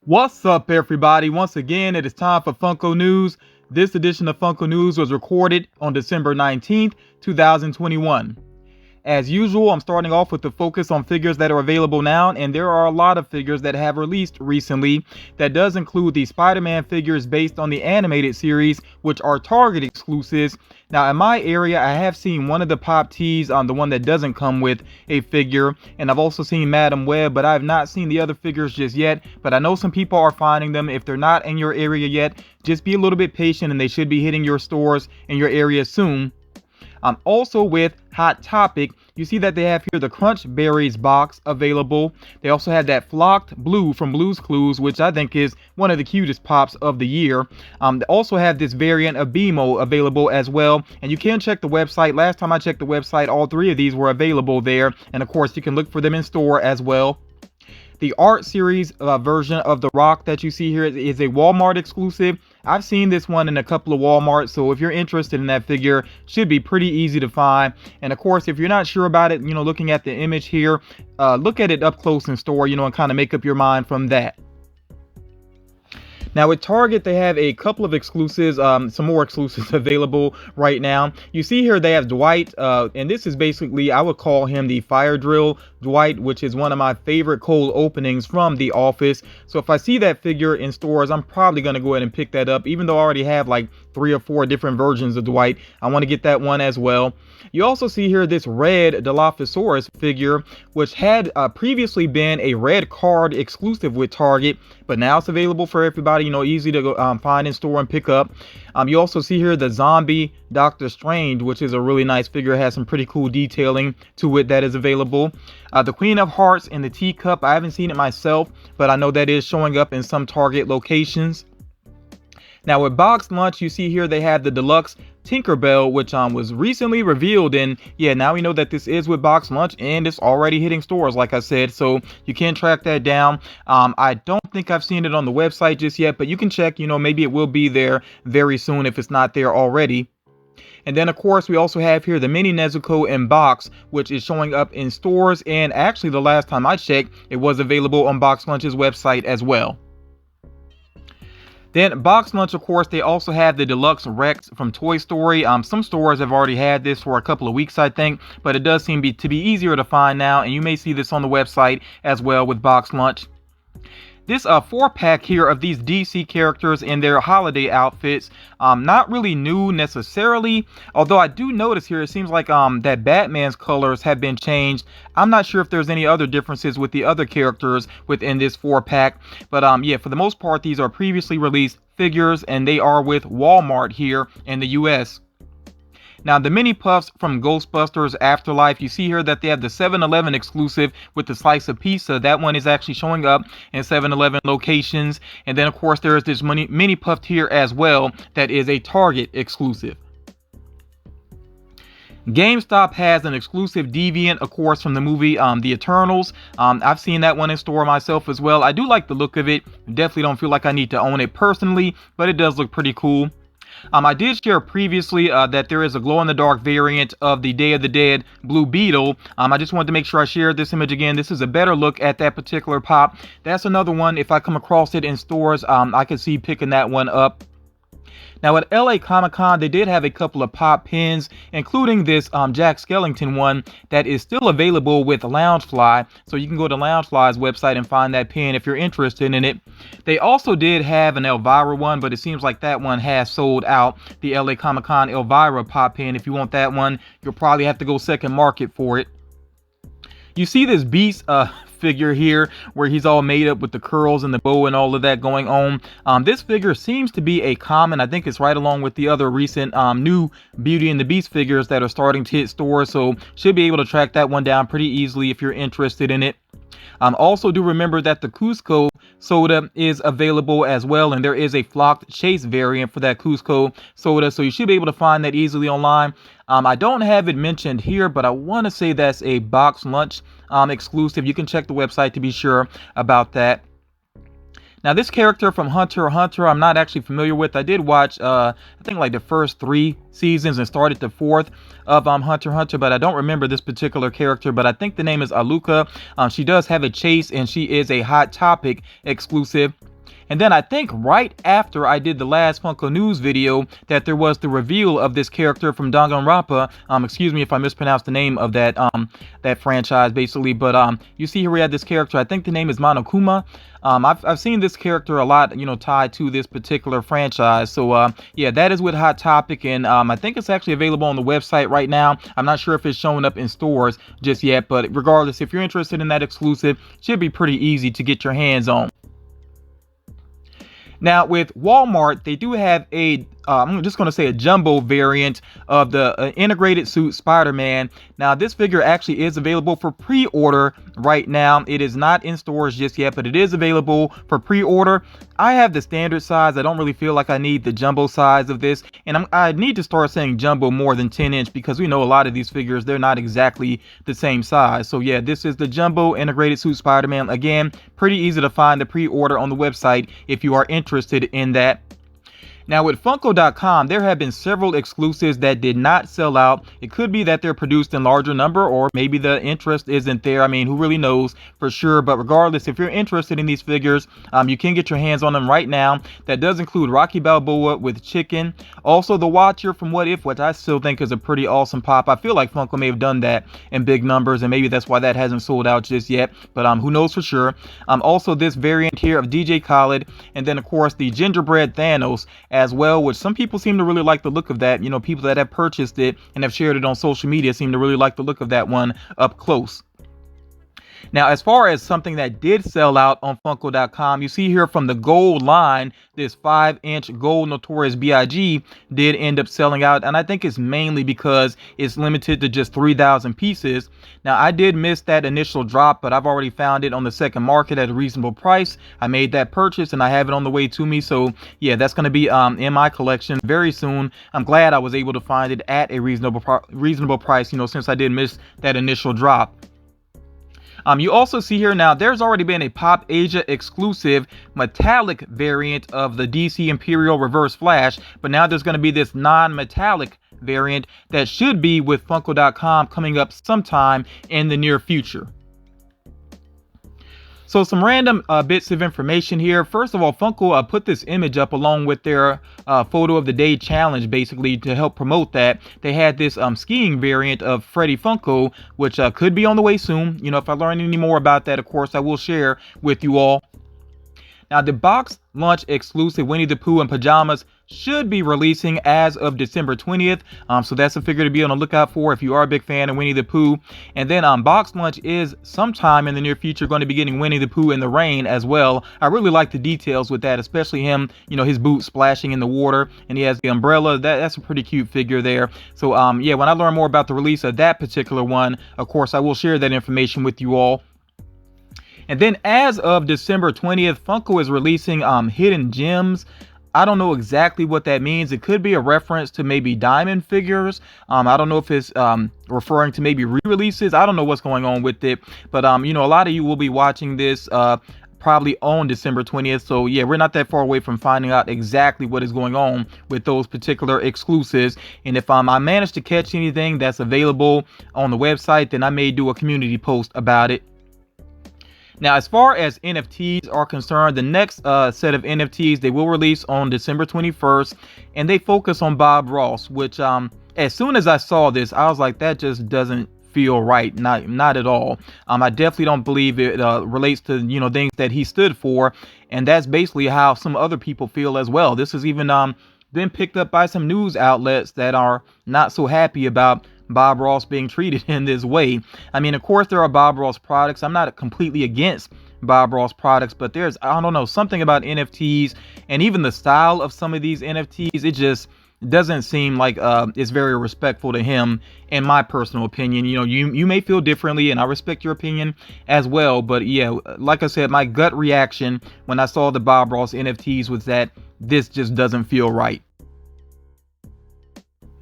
What's up, everybody? Once again, it is time for Funko News. This edition of Funko News was recorded on December 19th, 2021. As usual, I'm starting off with the focus on figures that are available now, and there are a lot of figures that have released recently. That does include the Spider-Man figures based on the animated series, which are Target exclusives. Now, in my area, I have seen one of the Pop tees, the one that doesn't come with a figure, and I've also seen Madam Web, but I have not seen the other figures just yet. But I know some people are finding them. If they're not in your area yet, just be a little bit patient, and they should be hitting your stores in your area soon. Also with Hot Topic, you see that they have here the Crunch Berries box available. They also have that Flocked Blue from Blue's Clues, which I think is one of the cutest pops of the year. They also have this variant of BMO available as well, and you can check the website. Last time I checked the website, all three of these were available there, and of course you can look for them in store as well. The Art Series version of The Rock that you see here is a Walmart exclusive. I've seen this one in a couple of Walmarts, so if you're interested in that figure, should be pretty easy to find. And of course, if you're not sure about it, looking at the image here, look at it up close in store, and kind of make up your mind from that. Now with Target, they have a couple of exclusives, some more exclusives available right now. You see here they have Dwight, and this is basically, I would call him the Fire Drill Dwight, which is one of my favorite cold openings from The Office. So if I see that figure in stores, I'm probably going to go ahead and pick that up, even though I already have like 3 or 4 different versions of Dwight. I want to get that one as well. You also see here this red Dilophosaurus figure, which had previously been a red card exclusive with Target, but now it's available for everybody, easy to go find in store and pick up. You also see here the zombie Doctor Strange, which is a really nice figure. It has some pretty cool detailing to it that is available. The Queen of Hearts in the teacup, I haven't seen it myself, but I know that is showing up in some Target locations. Now with Box Lunch, you see here they have the Deluxe Tinkerbell, which was recently revealed, and yeah, now we know that this is with Box Lunch and it's already hitting stores, like I said, so you can track that down. I don't think I've seen it on the website just yet, but you can check, maybe it will be there very soon if it's not there already. And then, of course, we also have here the mini Nezuko in box, which is showing up in stores, and actually the last time I checked, it was available on Box Lunch's website as well. Then Box Lunch, of course, they also have the Deluxe Rex from Toy Story. Some stores have already had this for a couple of weeks, I think, but it does seem to be easier to find now, and you may see this on the website as well with Box Lunch. This 4-pack here of these DC characters in their holiday outfits, not really new necessarily, although I do notice here it seems like that Batman's colors have been changed. I'm not sure if there's any other differences with the other characters within this 4-pack, but yeah, for the most part these are previously released figures, and they are with Walmart here in the US. Now the mini puffs from Ghostbusters Afterlife, you see here that they have the 7-Eleven exclusive with the slice of pizza. That one is actually showing up in 7-Eleven locations. And then of course there is this mini puff here as well that is a Target exclusive. GameStop has an exclusive Deviant, of course, from the movie The Eternals. I've seen that one in store myself as well. I do like the look of it. Definitely don't feel like I need to own it personally, but it does look pretty cool. I did share previously that there is a glow-in-the-dark variant of the Day of the Dead Blue Beetle. I just wanted to make sure I shared this image again. This is a better look at that particular pop. That's another one, if I come across it in stores, I could see picking that one up. Now at LA Comic-Con, they did have a couple of pop pins, including this Jack Skellington one that is still available with Loungefly. So you can go to Loungefly's website and find that pin if you're interested in it. They also did have an Elvira one, but it seems like that one has sold out. The LA Comic-Con Elvira pop pin. If you want that one, you'll probably have to go second market for it. You see this Beast figure here where he's all made up with the curls and the bow and all of that going on. This figure seems to be a common. I think it's right along with the other recent new Beauty and the Beast figures that are starting to hit stores, so should be able to track that one down pretty easily if you're interested in it. Also do remember that the Cusco soda is available as well, and there is a Flocked Chase variant for that Cusco soda, so you should be able to find that easily online. I don't have it mentioned here, but I want to say that's a Box Lunch exclusive. You can check the website to be sure about that. Now, this character from Hunter x Hunter, I'm not actually familiar with. I did watch, I think, like the first 3 seasons and started the 4th of Hunter x Hunter, but I don't remember this particular character. But I think the name is Aluka. She does have a chase, and she is a Hot Topic exclusive. And then I think right after I did the last Funko News video that there was the reveal of this character from Danganronpa. Excuse me if I mispronounced the name of that that franchise basically, but you see here we had this character. I think the name is Monokuma. I've seen this character a lot, you know, tied to this particular franchise. So yeah, that is with Hot Topic, and I think it's actually available on the website right now. I'm not sure if it's showing up in stores just yet, but regardless, if you're interested in that exclusive, it should be pretty easy to get your hands on. Now with Walmart, they do have a I'm just going to say a jumbo variant of the integrated suit Spider-Man. Now this figure actually is available for pre-order right now. It is not in stores just yet, but it is available for pre-order. I have the standard size. I don't really feel like I need the jumbo size of this, and I need to start saying jumbo more than 10-inch because we know a lot of these figures, they're not exactly the same size. So yeah, this is the jumbo integrated suit Spider-Man. Again, pretty easy to find the pre-order on the website if you are interested in that. Now with Funko.com, there have been several exclusives that did not sell out. It could be that they're produced in larger number, or maybe the interest isn't there. I mean, who really knows for sure? But regardless, if you're interested in these figures, you can get your hands on them right now. That does include Rocky Balboa with Chicken. Also the Watcher from What If, which I still think is a pretty awesome pop. I feel like Funko may have done that in big numbers, and maybe that's why that hasn't sold out just yet. But who knows for sure? Also this variant here of DJ Khaled, and then of course the Gingerbread Thanos as well, which some people seem to really like the look of that. You know, people that have purchased it and have shared it on social media seem to really like the look of that one up close. Now, as far as something that did sell out on Funko.com, you see here from the gold line, this 5-inch gold Notorious B.I.G. did end up selling out, and I think it's mainly because it's limited to just 3,000 pieces. Now, I did miss that initial drop, but I've already found it on the second market at a reasonable price. I made that purchase, and I have it on the way to me, so yeah, that's going to be in my collection very soon. I'm glad I was able to find it at a reasonable price, you know, since I did miss that initial drop. You also see here now, there's already been a Pop Asia exclusive metallic variant of the DC Imperial Reverse Flash, but now there's going to be this non-metallic variant that should be with Funko.com coming up sometime in the near future. So some random bits of information here. First of all, Funko put this image up along with their photo of the day challenge, basically to help promote that. They had this skiing variant of Freddy Funko, which could be on the way soon. You know, if I learn any more about that, of course, I will share with you all. Now, the box launch exclusive Winnie the Pooh in pajamas should be releasing as of December 20th. So that's a figure to be on the lookout for if you are a big fan of Winnie the Pooh. And then box lunch is sometime in the near future going to be getting Winnie the Pooh in the rain as well. I really like the details with that, especially him, you know, his boots splashing in the water, and he has the umbrella. That's a pretty cute figure there. So yeah, when I learn more about the release of that particular one, of course, I will share that information with you all. And then as of December 20th, Funko is releasing hidden gems. I don't know exactly what that means. It could be a reference to maybe diamond figures. I don't know if it's referring to maybe re-releases. I don't know what's going on with it. But, you know, a lot of you will be watching this probably on December 20th. So, yeah, we're not that far away from finding out exactly what is going on with those particular exclusives. And if I manage to catch anything that's available on the website, then I may do a community post about it. Now, as far as NFTs are concerned, the next set of NFTs they will release on December 21st, and they focus on Bob Ross, which as soon as I saw this, I was like, that just doesn't feel right. Not at all. I definitely don't believe it relates to, you know, things that he stood for, and that's basically how some other people feel as well. This is even been picked up by some news outlets that are not so happy about Bob Ross being treated in this way. I mean, of course, there are Bob Ross products. I'm not completely against Bob Ross products, but there's, I don't know, something about NFTs and even the style of some of these NFTs. It just doesn't seem like it's very respectful to him, in my personal opinion. You know, you may feel differently, and I respect your opinion as well. But yeah, like I said, my gut reaction when I saw the Bob Ross NFTs was that this just doesn't feel right.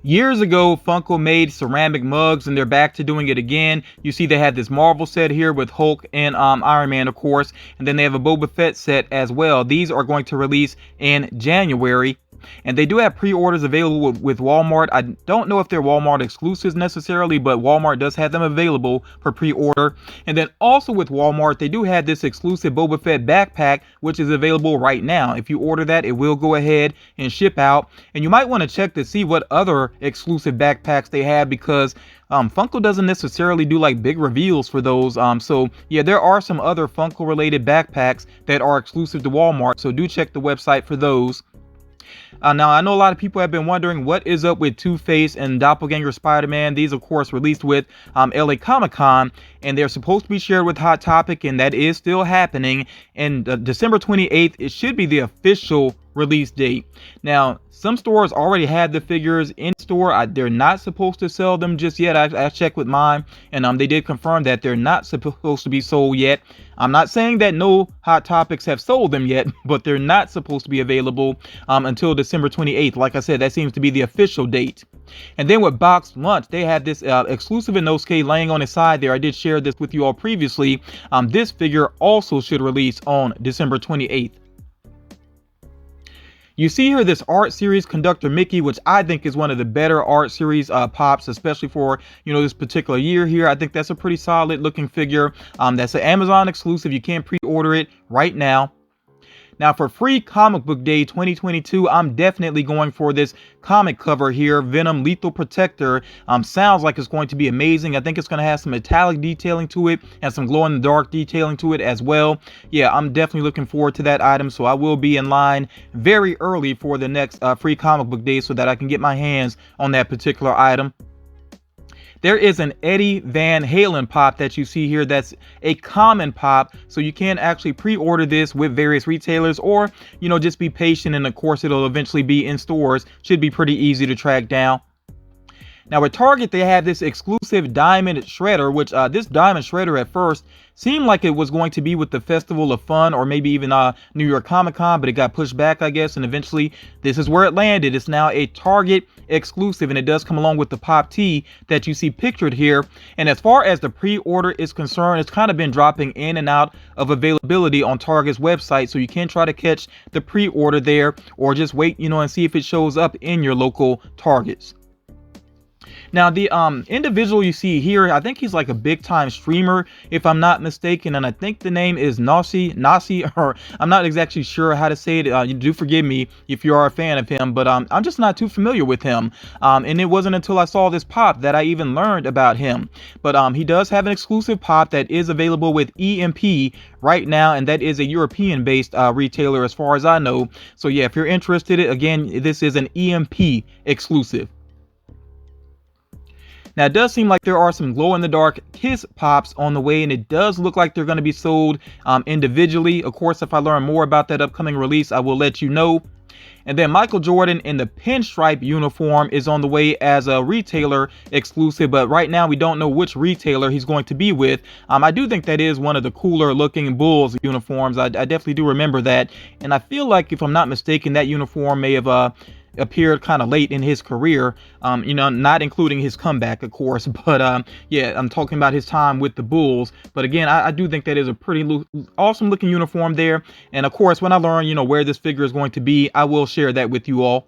Years ago, Funko made ceramic mugs, and they're back to doing it again. You see they had this Marvel set here with Hulk and Iron Man, of course, and then they have a Boba Fett set as well. These are going to release in January And they do have pre-orders available with Walmart. I don't know if they're Walmart exclusives necessarily, but Walmart does have them available for pre-order. And then also with Walmart, they do have this exclusive Boba Fett backpack, which is available right now. If you order that, it will go ahead and ship out. And you might want to check to see what other exclusive backpacks they have, because Funko doesn't necessarily do like big reveals for those. So yeah, there are some other Funko related backpacks that are exclusive to Walmart. So do check the website for those. Now, I know a lot of people have been wondering what is up with Two-Face and Doppleganger Spider-Man. These, of course, released with LA Comic-Con, and they're supposed to be shared with Hot Topic, and that is still happening. And December 28th, it should be the official release date. Now, some stores already had the figures in store. They're not supposed to sell them just yet. I checked with mine, and they did confirm that they're not supposed to be sold yet. I'm not saying that no Hot Topics have sold them yet, but they're not supposed to be available until December 28th. Like I said, that seems to be the official date. And then with Box Lunch, they had this exclusive Inosuke laying on his side there. I did share this with you all previously. This figure also should release on December 28th. You see here this art series Conductor Mickey, which I think is one of the better art series pops, especially for, this particular year here. I think that's a pretty solid looking figure. That's an Amazon exclusive. You can pre-order it right now. Now, for Free Comic Book Day 2022, I'm definitely going for this comic cover here, Venom Lethal Protector. Sounds like it's going to be amazing. I think it's going to have some metallic detailing to it and some glow-in-the-dark detailing to it as well. Yeah, I'm definitely looking forward to that item, so I will be in line very early for the next Free Comic Book Day so that I can get my hands on that particular item. There is an Eddie Van Halen pop that you see here. That's a common pop, so you can actually pre-order this with various retailers, or just be patient, and of course it'll eventually be in stores. Should be pretty easy to track down. Now with Target, they have this exclusive Diamond Shredder, which this Diamond Shredder at first seemed like it was going to be with the Festival of Fun or maybe even New York Comic Con, but it got pushed back, I guess, and eventually this is where it landed. It's now a Target exclusive, and it does come along with the Pop Tee that you see pictured here. And as far as the pre-order is concerned, it's kind of been dropping in and out of availability on Target's website, so you can try to catch the pre-order there, or just wait, and see if it shows up in your local Targets. Now, the individual you see here, I think he's like a big time streamer, if I'm not mistaken, and I think the name is Nasi, or I'm not exactly sure how to say it. You do forgive me if you are a fan of him, but I'm just not too familiar with him. And it wasn't until I saw this pop that I even learned about him. But he does have an exclusive pop that is available with EMP right now, and that is a European-based retailer as far as I know. So yeah, if you're interested, again, this is an EMP exclusive. Now, it does seem like there are some glow-in-the-dark Kiss pops on the way, and it does look like they're going to be sold individually. Of course, if I learn more about that upcoming release, I will let you know. And then Michael Jordan in the pinstripe uniform is on the way as a retailer exclusive, but right now we don't know which retailer he's going to be with. I do think that is one of the cooler looking Bulls uniforms. I definitely do remember that, and I feel like, if I'm not mistaken, that uniform may have appeared kind of late in his career, not including his comeback, of course, but yeah, I'm talking about his time with the Bulls. But again, I do think that is a pretty awesome looking uniform there, and of course, when I learn where this figure is going to be, I will share that with you all.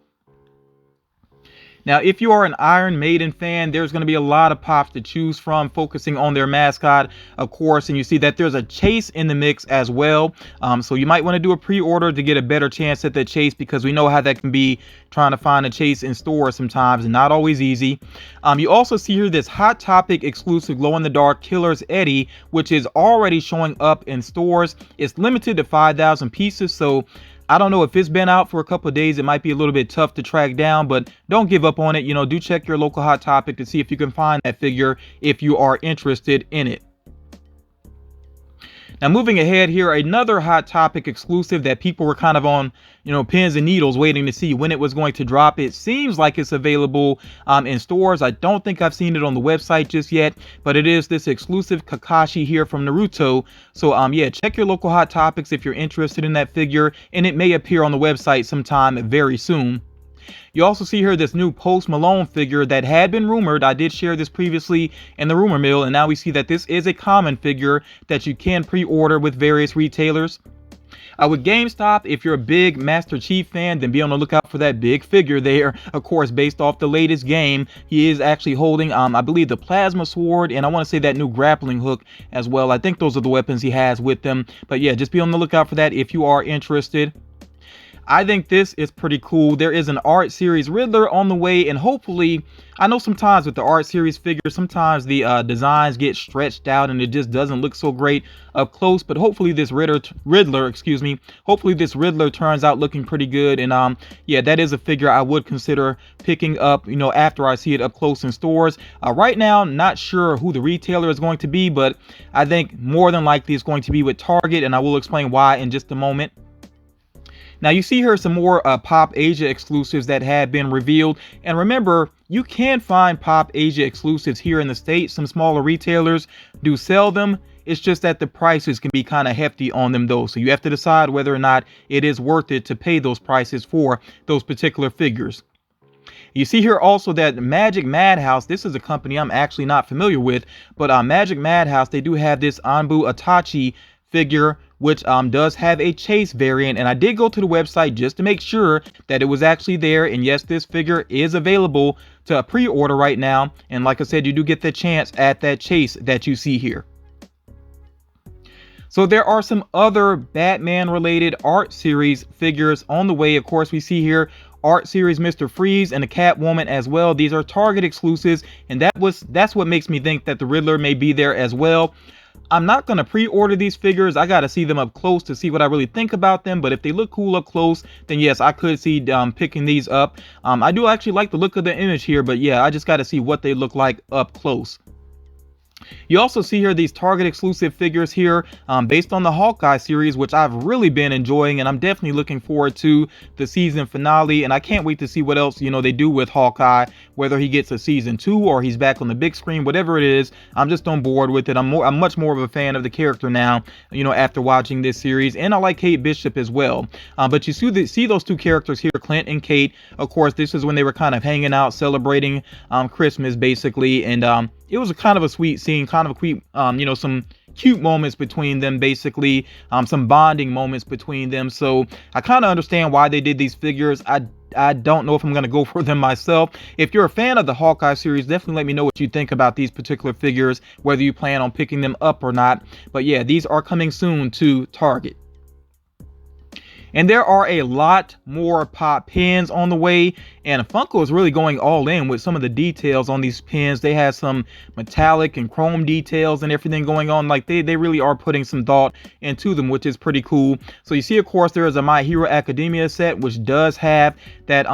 Now, if you are an Iron Maiden fan, there's going to be a lot of pops to choose from, focusing on their mascot, of course. And you see that there's a chase in the mix as well. So you might want to do a pre-order to get a better chance at the chase, because we know how that can be, trying to find a chase in stores sometimes, and not always easy. You also see here this Hot Topic exclusive glow-in-the-dark Killers Eddie, which is already showing up in stores. It's limited to 5,000 pieces, so I don't know if it's been out for a couple of days. It might be a little bit tough to track down, but don't give up on it. Do check your local Hot Topic to see if you can find that figure if you are interested in it. Now, moving ahead here, another Hot Topic exclusive that people were kind of on, pins and needles waiting to see when it was going to drop. It seems like it's available in stores. I don't think I've seen it on the website just yet, but it is this exclusive Kakashi here from Naruto. So yeah, check your local Hot Topics if you're interested in that figure, and it may appear on the website sometime very soon. You also see here this new Post Malone figure that had been rumored. I did share this previously in the rumor mill, and now we see that this is a common figure that you can pre-order with various retailers. With GameStop, if you're a big Master Chief fan, then be on the lookout for that big figure there. Of course, based off the latest game, he is actually holding, I believe, the plasma sword, and I want to say that new grappling hook as well. I think those are the weapons he has with them. But yeah, just be on the lookout for that if you are interested. I think this is pretty cool. There is an art series Riddler on the way, and hopefully, I know sometimes with the art series figures, sometimes the designs get stretched out and it just doesn't look so great up close, but hopefully this Riddler, hopefully this Riddler turns out looking pretty good. And yeah, that is a figure I would consider picking up, after I see it up close in stores. Right now, not sure who the retailer is going to be, but I think more than likely it's going to be with Target, and I will explain why in just a moment. Now you see here some more Pop Asia exclusives that have been revealed. And remember, you can find Pop Asia exclusives here in the States. Some smaller retailers do sell them. It's just that the prices can be kind of hefty on them though. So you have to decide whether or not it is worth it to pay those prices for those particular figures. You see here also that Magic Madhouse, this is a company I'm actually not familiar with, but Magic Madhouse, they do have this Anbu Itachi figure, which does have a chase variant, and I did go to the website just to make sure that it was actually there. And yes, this figure is available to pre-order right now, and like I said, you do get the chance at that chase that you see here. So there are some other Batman related art series figures on the way. Of course, we see here art series Mr. Freeze and the Catwoman as well. These are Target exclusives, and that's what makes me think that the Riddler may be there as well. I'm not going to pre-order these figures. I got to see them up close to see what I really think about them. But if they look cool up close, then yes, I could see picking these up. I do actually like the look of the image here, but yeah, I just got to see what they look like up close. You also see here these Target exclusive figures here based on the Hawkeye series, which I've really been enjoying, and I'm definitely looking forward to the season finale. And I can't wait to see what else they do with Hawkeye, whether he gets a season 2 or he's back on the big screen, whatever it is. I'm just on board with it. I'm much more of a fan of the character now, after watching this series, and I like Kate Bishop as well. But you see those two characters here, Clint and Kate. Of course, this is when they were kind of hanging out, celebrating Christmas basically, and it was a kind of a sweet scene, kind of a cute, some cute moments between them, basically, some bonding moments between them. So I kind of understand why they did these figures. I don't know if I'm going to go for them myself. If you're a fan of the Hawkeye series, definitely let me know what you think about these particular figures, whether you plan on picking them up or not. But yeah, these are coming soon to Target. And there are a lot more Pop pins on the way, and Funko is really going all in with some of the details on these pins. They have some metallic and chrome details and everything going on. Like they really are putting some thought into them, which is pretty cool. So you see, of course, there is a My Hero Academia set, which does have that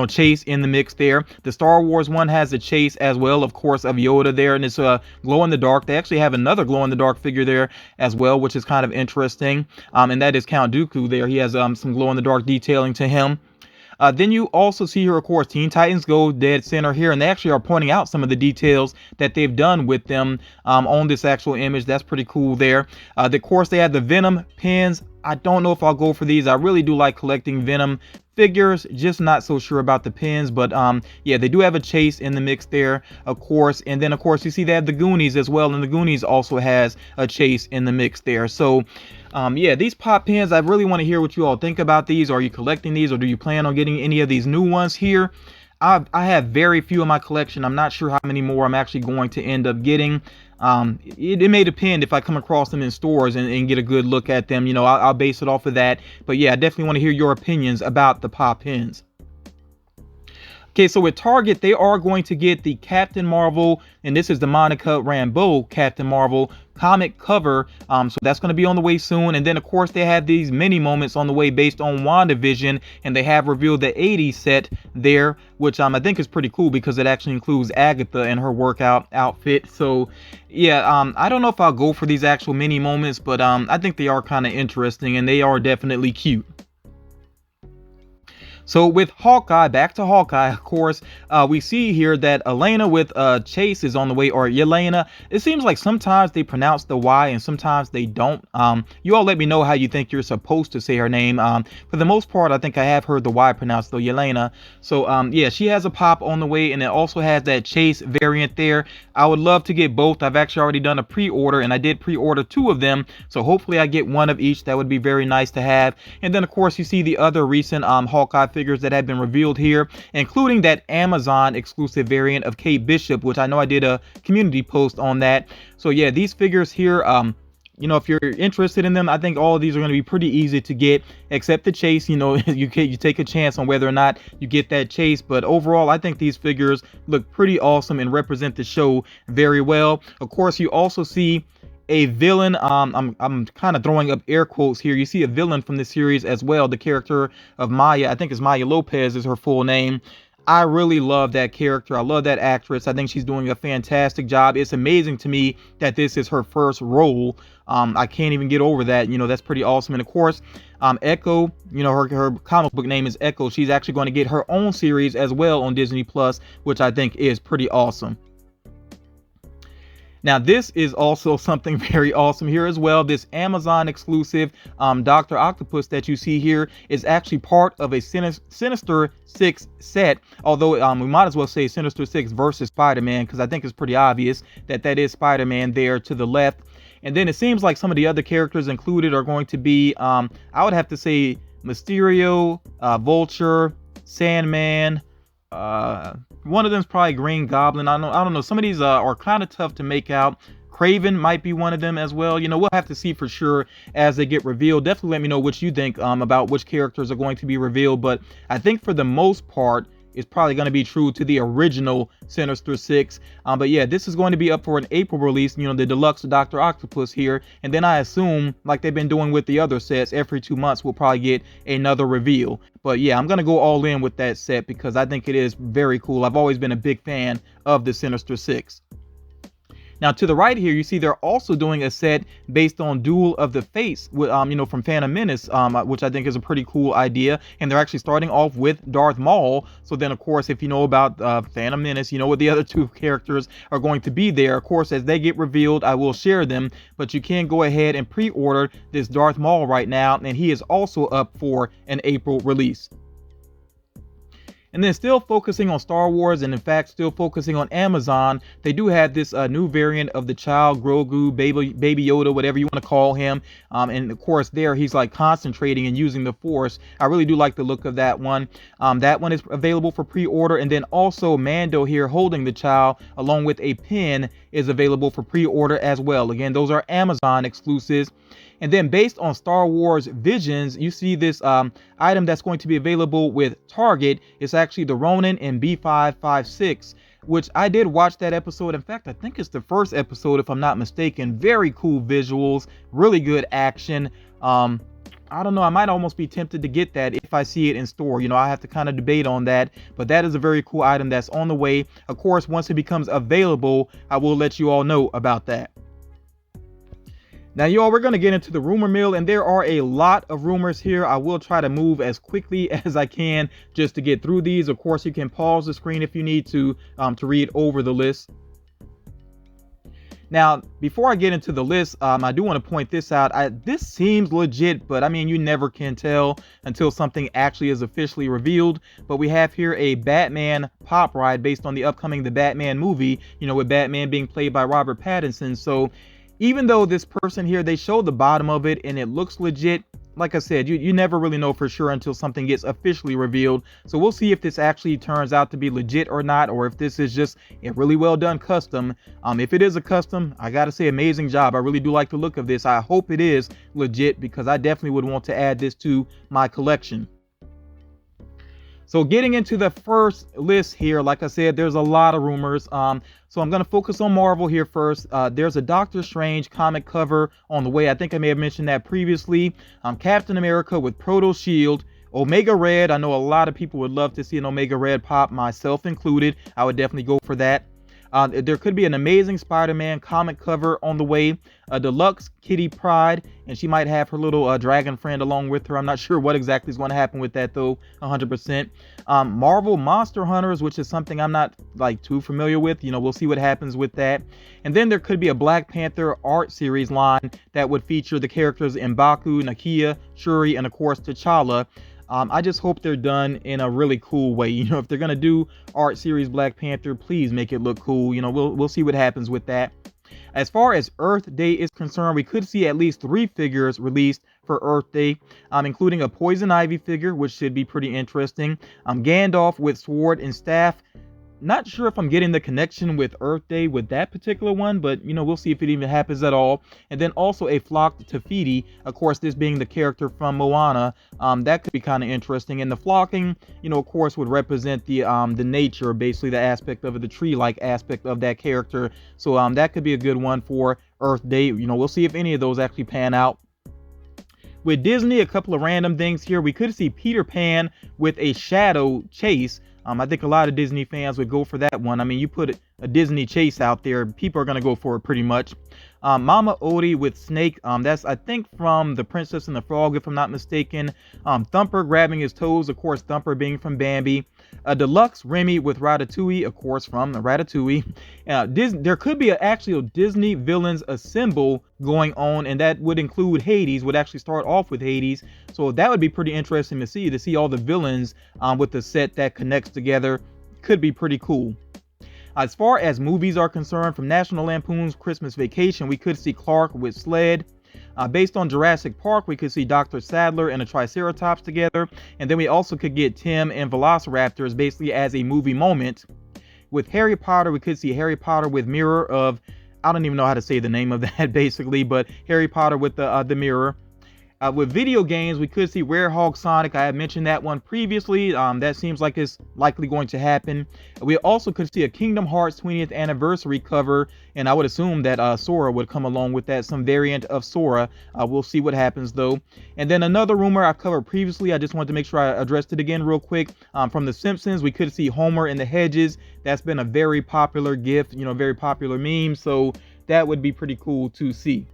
chase in the mix there. The Star Wars one has a chase as well, of course, of Yoda there, and it's a glow in the dark. They actually have another glow in the dark figure there as well, which is kind of interesting. And that is Count Dooku there. He has some glow in the dark detailing to him. Then you also see here, of course, Teen Titans Go dead center here, and they actually are pointing out some of the details that they've done with them on this actual image. That's pretty cool there. Of course, they have the Venom pins. I don't know if I'll go for these. I really do like collecting Venom figures, just not so sure about the pins. But yeah, they do have a chase in the mix there, of course. And then, of course, you see they have the Goonies as well, and the Goonies also has a chase in the mix there. So yeah, these Pop pins, I really want to hear what you all think about these. Are you collecting these, or do you plan on getting any of these new ones here? I have very few in my collection. I'm not sure how many more I'm actually going to end up getting. It may depend if I come across them in stores and get a good look at them. I'll base it off of that. But yeah, I definitely want to hear your opinions about the Pop pins. Okay, so with Target, they are going to get the Captain Marvel, and this is the Monica Rambeau Captain Marvel comic cover. So that's going to be on the way soon. And then, of course, they have these mini moments on the way based on WandaVision, and they have revealed the 80s set there, which I think is pretty cool because it actually includes Agatha and her workout outfit. So yeah, I don't know if I'll go for these actual mini moments, but I think they are kind of interesting, and they are definitely cute. So with Hawkeye, back to Hawkeye, of course, we see here that Elena with Chase is on the way, or Yelena. It seems like sometimes they pronounce the Y and sometimes they don't. You all let me know how you think you're supposed to say her name. For the most part, I think I have heard the Y pronounced though, Yelena. So yeah, she has a pop on the way, and it also has that Chase variant there. I would love to get both. I've actually already done a pre-order, and I did pre-order 2 of them. So hopefully I get 1 of each. That would be very nice to have. And then of course you see the other recent Hawkeye figures that have been revealed here, including that Amazon exclusive variant of Kate Bishop, which I know I did a community post on that. So yeah, these figures here, you know, if you're interested in them, I think all of these are going to be pretty easy to get, except the Chase. You know, you take a chance on whether or not you get that Chase, but overall I think these figures look pretty awesome and represent the show very well. Of course, you also see a villain. I'm kind of throwing up air quotes here. You see a villain from the series as well, the character of Maya. I think it's Maya Lopez is her full name. I really love that character. I love that actress. I think she's doing a fantastic job. It's amazing to me that this is her first role. I can't even get over that. You know, that's pretty awesome. And of course, Echo, you know, her comic book name is Echo. She's actually going to get her own series as well on Disney Plus, which I think is pretty awesome. Now, this is also something very awesome here as well. This Amazon exclusive Dr. Octopus that you see here is actually part of a Sinister Six set. Although we might as well say Sinister Six versus Spider-Man, because I think it's pretty obvious that that is Spider-Man there to the left. And then it seems like some of the other characters included are going to be, I would have to say Mysterio, Vulture, Sandman, one of them is probably Green Goblin. I don't know. Some of these are kind of tough to make out. Craven might be one of them as well. You know, we'll have to see for sure as they get revealed. Definitely let me know what you think about which characters are going to be revealed. But I think for the most part, it's probably going to be true to the original Sinister Six. But yeah, this is going to be up for an April release, you know, the Deluxe Dr. Octopus here. And then I assume, like they've been doing with the other sets, every 2 months we'll probably get another reveal. But yeah, I'm going to go all in with that set because I think it is very cool. I've always been a big fan of the Sinister Six. Now to the right here, you see they're also doing a set based on Duel of the Fates, with, you know, from Phantom Menace, which I think is a pretty cool idea. And they're actually starting off with Darth Maul. So then, of course, if you know about Phantom Menace, you know what the other 2 characters are going to be there. Of course, as they get revealed, I will share them. But you can go ahead and pre-order this Darth Maul right now, and he is also up for an April release. And then still focusing on Star Wars, and in fact still focusing on Amazon, they do have this new variant of the child Grogu, baby Yoda, whatever you want to call him. And of course there he's like concentrating and using the Force. I really do like the look of that one. That one is available for pre-order. And then also Mando here holding the child along with a pin is available for pre-order as well. Again, those are Amazon exclusives. And then based on Star Wars Visions, you see this item that's going to be available with Target. It's actually the Ronin in B556, which I did watch that episode. In fact, I think it's the first episode, if I'm not mistaken. Very cool visuals, really good action. I don't know, I might almost be tempted to get that if I see it in store. You know, I have to kind of debate on that, but that is a very cool item that's on the way. Of course, once it becomes available, I will let you all know about that. Now, y'all, we're going to get into the rumor mill, and there are a lot of rumors here. I will try to move as quickly as I can just to get through these. Of course, you can pause the screen if you need to read over the list. Now, before I get into the list, I do want to point this out. This seems legit, but I mean, you never can tell until something actually is officially revealed. But we have here a Batman pop ride based on the upcoming The Batman movie, you know, with Batman being played by Robert Pattinson. So even though this person here, they show the bottom of it and it looks legit, like I said, you never really know for sure until something gets officially revealed. So we'll see if this actually turns out to be legit or not, or if this is just a really well done custom. If it is a custom, I gotta say, amazing job. I really do like the look of this. I hope it is legit because I definitely would want to add this to my collection. So getting into the first list here, like I said, there's a lot of rumors. So I'm going to focus on Marvel here first. There's a Doctor Strange comic cover on the way. I think I may have mentioned that previously. Captain America with Proto Shield. Omega Red. I know a lot of people would love to see an Omega Red pop, myself included. I would definitely go for that. There could be an Amazing Spider-Man comic cover on the way, a Deluxe Kitty Pryde, and she might have her little dragon friend along with her. I'm not sure what exactly is going to happen with that though, 100%. Marvel Monster Hunters, which is something I'm not like too familiar with. You know, we'll see what happens with that. And then there could be a Black Panther art series line that would feature the characters M'Baku, Nakia, Shuri, and of course T'Challa. I just hope they're done in a really cool way. You know, if they're gonna do art series Black Panther, please make it look cool. You know, we'll see what happens with that. As far as Earth Day is concerned, we could see at least 3 figures released for Earth Day, including a Poison Ivy figure, which should be pretty interesting. Gandalf with sword and staff. Not sure if I'm getting the connection with Earth Day with that particular one, but you know, we'll see if it even happens at all. And then also a flocked Tafiti, of course, this being the character from Moana. That could be kind of interesting. And the flocking, you know, of course, would represent the nature, basically the aspect of it, the tree-like aspect of that character. So that could be a good one for Earth Day. You know, we'll see if any of those actually pan out. With Disney, a couple of random things here. We could see Peter Pan with a shadow chase. I think a lot of Disney fans would go for that one. I mean, you put a Disney chase out there, people are going to go for it pretty much. Mama Odie with Snake. That's, I think, from The Princess and the Frog, if I'm not mistaken. Thumper grabbing his toes, of course, Thumper being from Bambi. A Deluxe Remy with Ratatouille, of course, from Ratatouille. There could be actually a Disney Villains Assemble going on, and that would include Hades, would actually start off with Hades. So that would be pretty interesting to see all the villains with the set that connects together. Could be pretty cool. As far as movies are concerned, from National Lampoon's Christmas Vacation, we could see Clark with Sled. Based on Jurassic Park, we could see Dr. Sadler and a Triceratops together. And then we also could get Tim and Velociraptors basically as a movie moment. With Harry Potter, we could see Harry Potter with Mirror of... I don't even know how to say the name of that basically, but Harry Potter with the mirror. With video games, we could see Werehog Sonic. I had mentioned that one previously. That seems like it's likely going to happen. We also could see a Kingdom Hearts 20th anniversary cover, and I would assume that Sora would come along with that, some variant of Sora. We'll see what happens though. And then another rumor I covered previously, I just wanted to make sure I addressed it again real quick. From The Simpsons, we could see Homer in the hedges. That's been a very popular GIF, you know, very popular meme. So that would be pretty cool to see.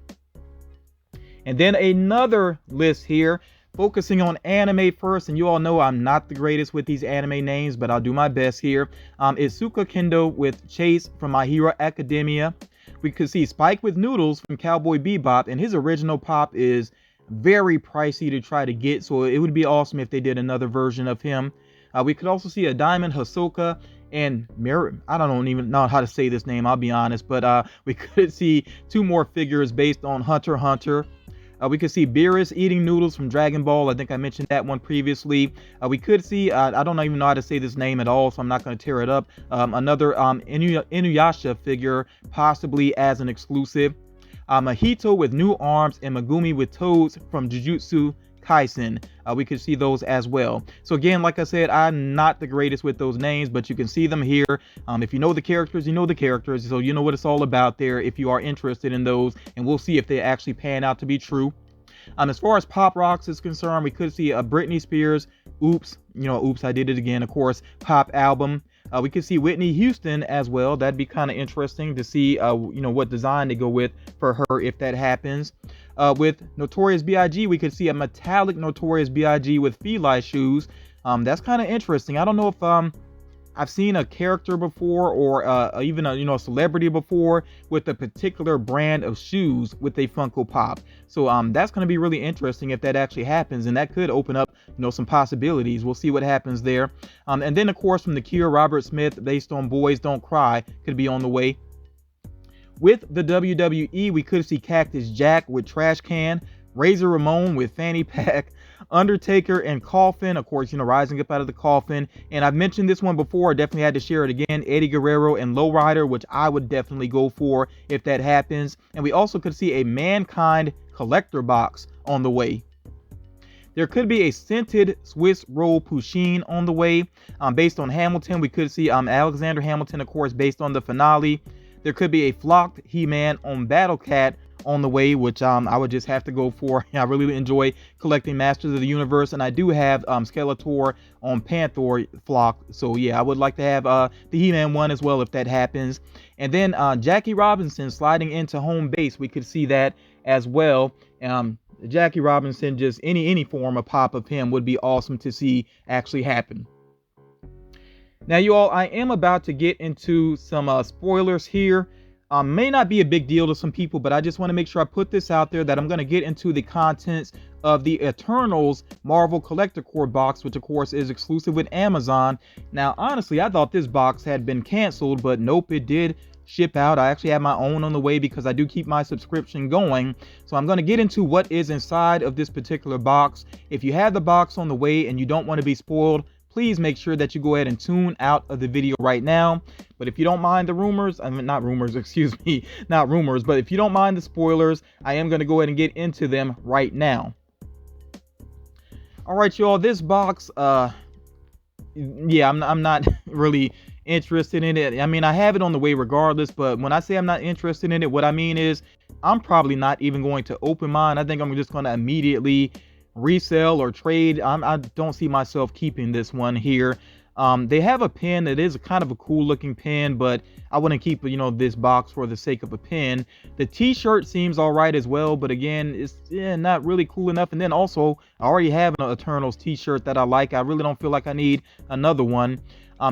And then another list here, focusing on anime first, and you all know I'm not the greatest with these anime names, but I'll do my best here. Is Suka Kendo with Chase from My Hero Academia. We could see Spike with Noodles from Cowboy Bebop, and his original pop is very pricey to try to get, so it would be awesome if they did another version of him. We could also see a Diamond Hisoka and I don't even know how to say this name, I'll be honest, but we could see 2 more figures based on Hunter x Hunter. We could see Beerus eating Noodles from Dragon Ball. I think I mentioned that one previously. We could see, I don't even know how to say this name at all, so I'm not going to tear it up. Another Inuyasha figure, possibly as an exclusive. Mahito with new arms and Megumi with toads from Jujutsu Kaisen. We could see those as well. So again, like I said, I'm not the greatest with those names, but you can see them here. If you know the characters, you know the characters, so you know what it's all about there if you are interested in those, and we'll see if they actually pan out to be true. As far as Pop Rocks is concerned, we could see a Britney Spears Oops, I Did It Again, of course, pop album. We could see Whitney Houston as well. That'd be kind of interesting to see, what design they go with for her if that happens. With Notorious B.I.G., we could see a metallic Notorious B.I.G. with Feli shoes. That's kind of interesting. I don't know if I've seen a character before or even a celebrity before with a particular brand of shoes with a Funko Pop. So that's going to be really interesting if that actually happens, and that could open up some possibilities. We'll see what happens there. And then of course from the Cure, Robert Smith based on Boys Don't Cry could be on the way. With the WWE, we could see Cactus Jack with Trash Can, Razor Ramon with Fanny Pack, Undertaker and Coffin, of course, rising up out of the coffin. And I've mentioned this one before, I definitely had to share it again. Eddie Guerrero and Lowrider, which I would definitely go for if that happens. And we also could see a Mankind collector box on the way. There could be a scented Swiss roll Pusheen on the way. Based on Hamilton, we could see Alexander Hamilton, of course, based on the finale. There could be a flocked He-Man on Battle Cat on the way, which I would just have to go for. I really enjoy collecting Masters of the Universe, and I do have Skeletor on Panther flock, so yeah, I would like to have the He-Man one as well if that happens. And then Jackie Robinson sliding into home base, we could see that as well. Jackie Robinson, just any form of pop of him would be awesome to see actually happen. Now, you all, I am about to get into some spoilers here. May not be a big deal to some people, but I just want to make sure I put this out there that I'm going to get into the contents of the Eternals Marvel Collector Core box, which of course is exclusive with Amazon. Now, honestly, I thought this box had been canceled, but nope, it did ship out. I actually have my own on the way because I do keep my subscription going. So I'm going to get into what is inside of this particular box. If you have the box on the way and you don't want to be spoiled, please make sure that you go ahead and tune out of the video right now. But if you don't mind the rumors, not rumors, but if you don't mind the spoilers, I am going to go ahead and get into them right now. All right, y'all, this box, yeah, I'm not really interested in it. I mean, I have it on the way regardless, but when I say I'm not interested in it, what I mean is I'm probably not even going to open mine. I think I'm just going to immediately resell or trade. I don't see myself keeping this one here. They have a pen that is kind of a cool looking pen, but I wouldn't keep, this box for the sake of a pen. The t-shirt seems all right as well, but again, it's not really cool enough. And then also, I already have an Eternals t-shirt that I like. I really don't feel like I need another one.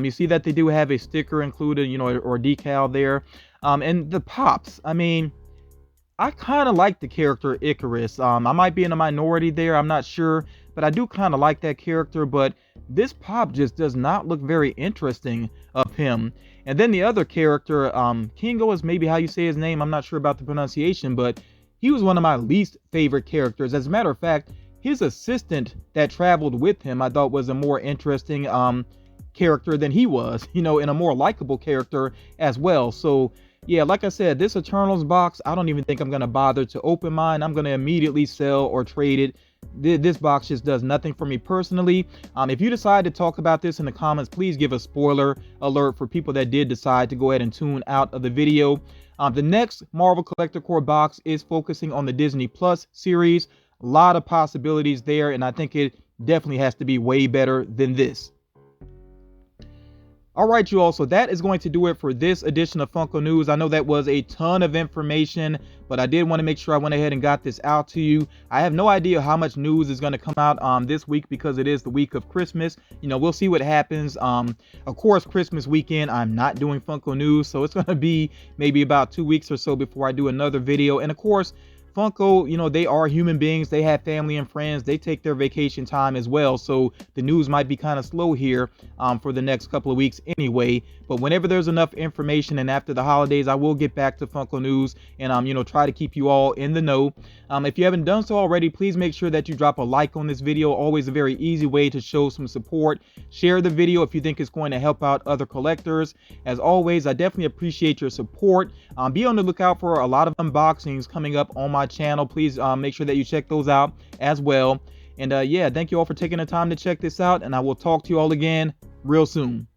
You see that they do have a sticker included, or decal there. And the pops, I mean, I kind of like the character Icarus. I might be in a minority there, I'm not sure, but I do kind of like that character. But this pop just does not look very interesting of him. And then the other character, Kingo is maybe how you say his name. I'm not sure about the pronunciation, but he was one of my least favorite characters. As a matter of fact, his assistant that traveled with him, I thought was a more interesting character than he was, and a more likable character as well. So yeah, like I said, this Eternals box, I don't even think I'm going to bother to open mine. I'm going to immediately sell or trade it. This box just does nothing for me personally. If you decide to talk about this in the comments, please give a spoiler alert for people that did decide to go ahead and tune out of the video. The next Marvel Collector Core box is focusing on the Disney Plus series. A lot of possibilities there, and I think it definitely has to be way better than this. All right, you all, so that is going to do it for this edition of Funko News. I know that was a ton of information, but I did want to make sure I went ahead and got this out to you. I have no idea how much news is going to come out this week because it is the week of Christmas. We'll see what happens. Of course, Christmas weekend, I'm not doing Funko News, so it's going to be maybe about 2 weeks or so before I do another video. And of course, Funko, they are human beings. They have family and friends. They take their vacation time as well. So the news might be kind of slow here for the next couple of weeks anyway. But whenever there's enough information and after the holidays, I will get back to Funko News and, try to keep you all in the know. If you haven't done so already, please make sure that you drop a like on this video. Always a very easy way to show some support. Share the video if you think it's going to help out other collectors. As always, I definitely appreciate your support. Be on the lookout for a lot of unboxings coming up on my channel. Please make sure that you check those out as well. And yeah, thank you all for taking the time to check this out, and I will talk to you all again real soon.